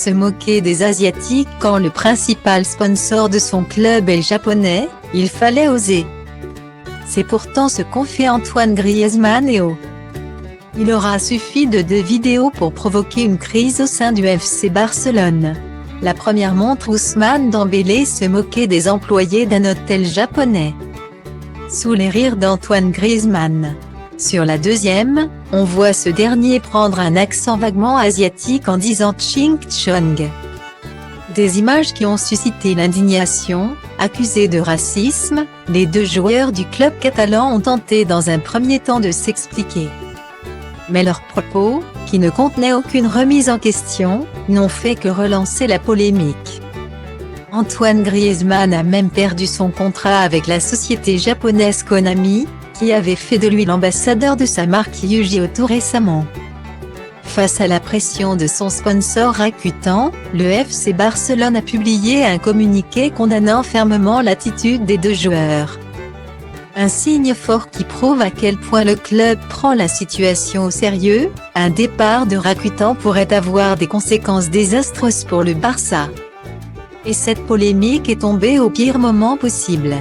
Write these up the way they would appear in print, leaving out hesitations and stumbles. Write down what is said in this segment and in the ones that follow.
se moquer des Asiatiques quand le principal sponsor de son club est le japonais, il fallait oser. C'est pourtant ce qu'ont fait Antoine Griezmann et O. Il aura suffi de 2 vidéos pour provoquer une crise au sein du FC Barcelone. La première montre Ousmane Dembélé se moquer des employés d'un hôtel japonais, sous les rires d'Antoine Griezmann. Sur la deuxième, on voit ce dernier prendre un accent vaguement asiatique en disant Ching Chong. Des images qui ont suscité l'indignation. Accusés de racisme, les 2 joueurs du club catalan ont tenté dans un premier temps de s'expliquer. Mais leurs propos, qui ne contenaient aucune remise en question, n'ont fait que relancer la polémique. Antoine Griezmann a même perdu son contrat avec la société japonaise Konami, qui avait fait de lui l'ambassadeur de sa marque Yu-Gi-Oh tout récemment. Face à la pression de son sponsor Rakuten, le FC Barcelone a publié un communiqué condamnant fermement l'attitude des 2 joueurs. Un signe fort qui prouve à quel point le club prend la situation au sérieux. Un départ de Rakuten pourrait avoir des conséquences désastreuses pour le Barça. Et cette polémique est tombée au pire moment possible.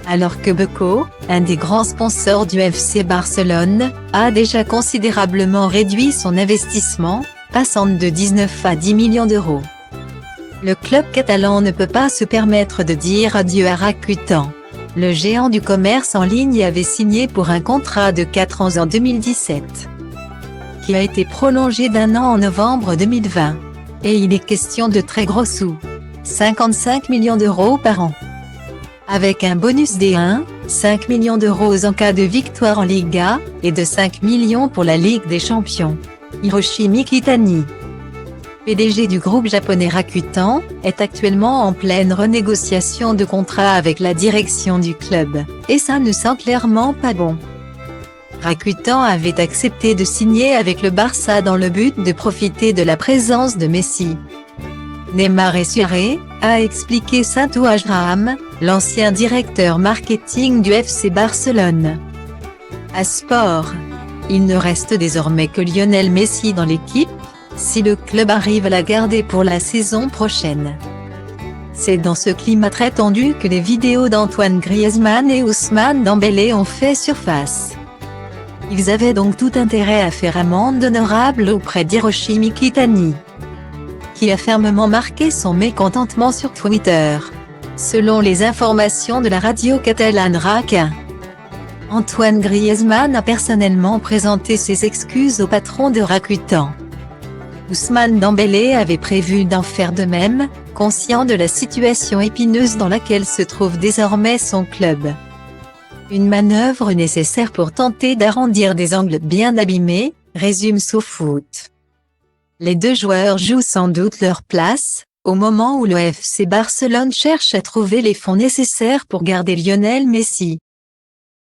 Alors que Beko, un des grands sponsors du FC Barcelone, a déjà considérablement réduit son investissement, passant de 19 à 10 millions d'euros. Le club catalan ne peut pas se permettre de dire adieu à Rakuten. Le géant du commerce en ligne avait signé pour un contrat de 4 ans en 2017, qui a été prolongé d'1 an en novembre 2020. Et il est question de très gros sous. 55 millions d'euros par an. Avec un bonus D1, 5 millions d'euros en cas de victoire en Liga, et de 5 millions pour la Ligue des Champions. Hiroshi Mikitani, PDG du groupe japonais Rakuten, est actuellement en pleine renégociation de contrat avec la direction du club, et ça ne sent clairement pas bon. Rakuten avait accepté de signer avec le Barça dans le but de profiter de la présence de Messi, Neymar et Suarez, a expliqué Santo Abraham, l'ancien directeur marketing du FC Barcelone. À Sport, il ne reste désormais que Lionel Messi dans l'équipe, si le club arrive à la garder pour la saison prochaine. C'est dans ce climat très tendu que les vidéos d'Antoine Griezmann et Ousmane Dembélé ont fait surface. Ils avaient donc tout intérêt à faire amende honorable auprès d'Hiroshi Mikitani, qui a fermement marqué son mécontentement sur Twitter. Selon les informations de la radio catalane RAC, Antoine Griezmann a personnellement présenté ses excuses au patron de Rakuten. Ousmane Dembélé avait prévu d'en faire de même, conscient de la situation épineuse dans laquelle se trouve désormais son club. Une manœuvre nécessaire pour tenter d'arrondir des angles bien abîmés, résume SoFoot. Les 2 joueurs jouent sans doute leur place, au moment où le FC Barcelone cherche à trouver les fonds nécessaires pour garder Lionel Messi.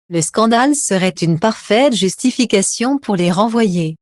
Le scandale serait une parfaite justification pour les renvoyer.